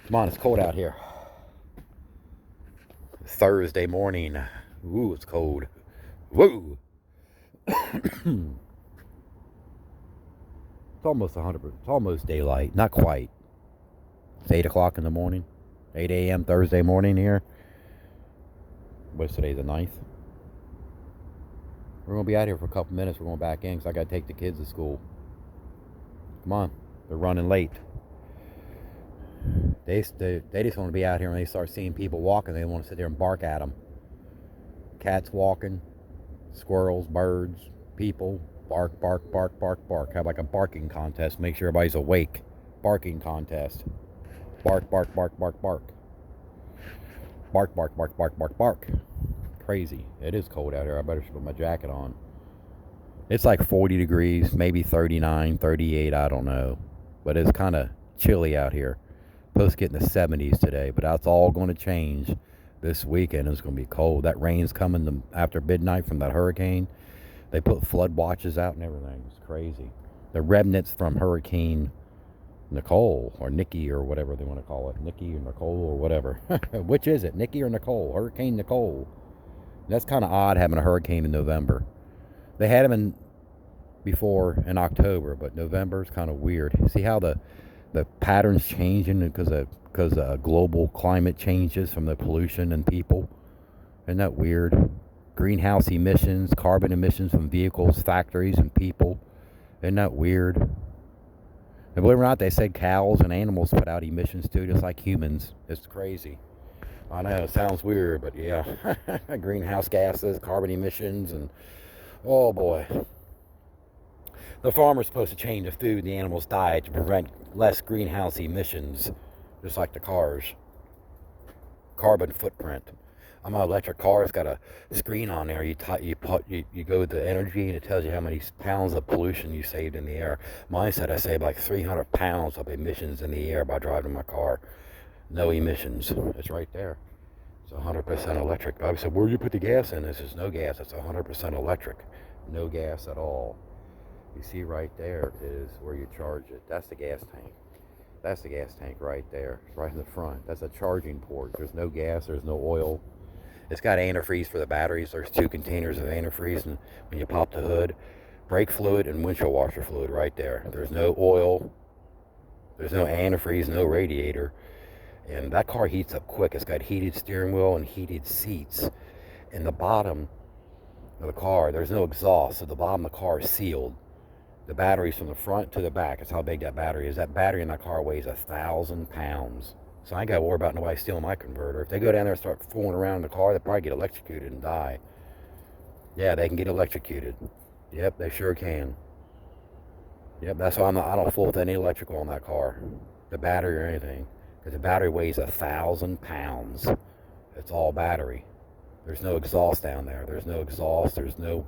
Come on, it's cold out here. Thursday morning. Ooh, it's cold. Woo! It's almost 100%. It's almost daylight. Not quite. It's 8 o'clock in the morning. 8 a.m. Thursday morning here. What's today, the 9th? We're going to be out here for a couple minutes. We're going back in because I got to take the kids to school. Come on. They're running late. They just want to be out here when they start seeing people walking. They want to sit there and bark at them. Cats walking, squirrels, birds, people. Bark, bark, bark, bark, bark. Have like a barking contest. Make sure everybody's awake. Barking contest. Bark, bark, bark, bark, bark. Bark, bark, bark, bark, bark, bark. Crazy. It is cold out here. I better put my jacket on. It's like 40 degrees, maybe 39, 38, I don't know. But it's kind of chilly out here. Supposed to get in the 70s today, but that's all going to change this weekend. It's going to be cold. That rain's coming after midnight from that hurricane. They put flood watches out and everything. It's crazy. The remnants from Hurricane Nicole or Nikki or whatever they want to call it. Nikki or Nicole or whatever. Which is it? Nikki or Nicole? Hurricane Nicole. That's kind of odd having a hurricane in November. They had them before in October, but November is kind of weird. See how the patterns changing because of global climate changes from the pollution and people? Isn't that weird? Greenhouse emissions, carbon emissions from vehicles, factories, and people. Isn't that weird? And believe it or not, they said cows and animals put out emissions too, just like humans. It's crazy. I know, it sounds weird, but yeah. Greenhouse gases, carbon emissions, and oh boy. The farmer's supposed to change the food and the animals' diet to prevent less greenhouse emissions, just like the cars. Carbon footprint. I'm an electric car. It's got a screen on there. You go with the energy, and it tells you how many pounds of pollution you saved in the air. Mine said I saved like 300 pounds of emissions in the air by driving my car. No emissions. It's right there. It's 100% electric. I said, where do you put the gas in? This is no gas. It's 100% electric. No gas at all. You see right there is where you charge it. That's the gas tank. That's the gas tank right there. It's right in the front. That's a charging port. There's no gas. There's no oil. It's got antifreeze for the batteries. There's 2 containers of antifreeze, and when you pop the hood, brake fluid and windshield washer fluid right there. There's no oil. There's no antifreeze, no radiator. And that car heats up quick. It's got heated steering wheel and heated seats. In the bottom of the car, there's no exhaust, so the bottom of the car is sealed. The battery's from the front to the back. That's how big that battery is. That battery in that car weighs 1,000 pounds. So I ain't got to worry about nobody stealing my converter. If they go down there and start fooling around in the car, they'll probably get electrocuted and die. Yeah, they can get electrocuted. Yep, they sure can. Yep, that's why I don't fool with any electrical on that car, the battery or anything, because the battery weighs 1,000 pounds. It's all battery. There's no exhaust down there. There's no exhaust. There's no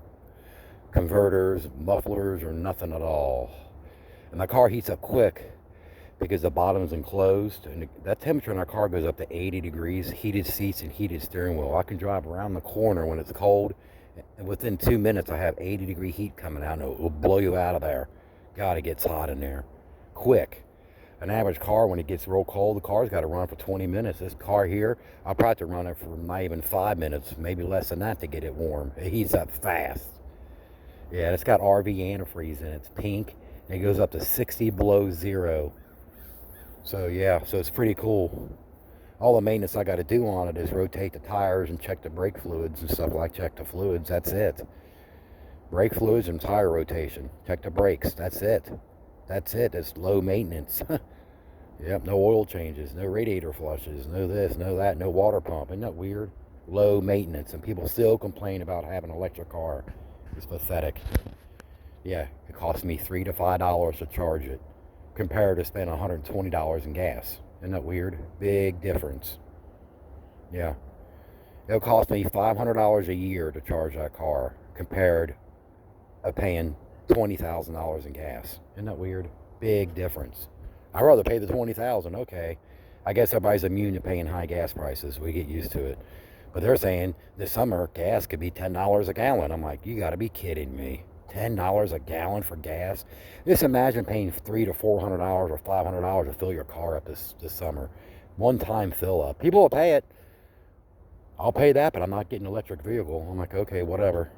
converters, mufflers, or nothing at all. And the car heats up quick because the bottom is enclosed, and that temperature in our car goes up to 80 degrees, heated seats and heated steering wheel. I can drive around the corner when it's cold, and within 2 minutes I have 80-degree heat coming out, and it will blow you out of there. God, it gets hot in there. Quick. An average car, when it gets real cold, the car's got to run for 20 minutes. This car here, I'll probably have to run it for not even 5 minutes, maybe less than that to get it warm. It heats up fast. Yeah, it's got RV antifreeze in it. It's pink, and it goes up to 60 below zero. So yeah, so it's pretty cool. All the maintenance I got to do on it is rotate the tires and check the brake fluids and stuff like check the fluids. That's it. Brake fluids and tire rotation. Check the brakes. That's it. That's it. It's low maintenance. Yep, no oil changes, no radiator flushes, no this, no that, no water pump. Isn't that weird? Low maintenance, and people still complain about having an electric car. It's pathetic. Yeah, it costs me $3 to $5 to charge it, compared to spending $120 in gas. Isn't that weird? Big difference. Yeah. It'll cost me $500 a year to charge that car, compared to paying $20,000 in gas. Isn't that weird? Big difference. I'd rather pay the $20,000. Okay. I guess everybody's immune to paying high gas prices. We get used to it. But they're saying this summer gas could be $10 a gallon. I'm like, you got to be kidding me. $10 a gallon for gas? Just imagine paying $300 to $400 or $500 to fill your car up this summer. One-time fill up. People will pay it. I'll pay that, but I'm not getting an electric vehicle. I'm like, okay, whatever.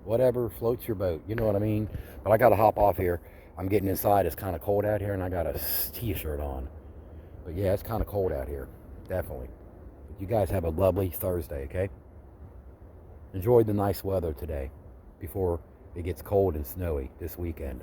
Whatever floats your boat. You know what I mean? But I got to hop off here. I'm getting inside. It's kind of cold out here, and I got a t-shirt on. But yeah, it's kind of cold out here. Definitely. But you guys have a lovely Thursday, okay? Enjoy the nice weather today before it gets cold and snowy this weekend.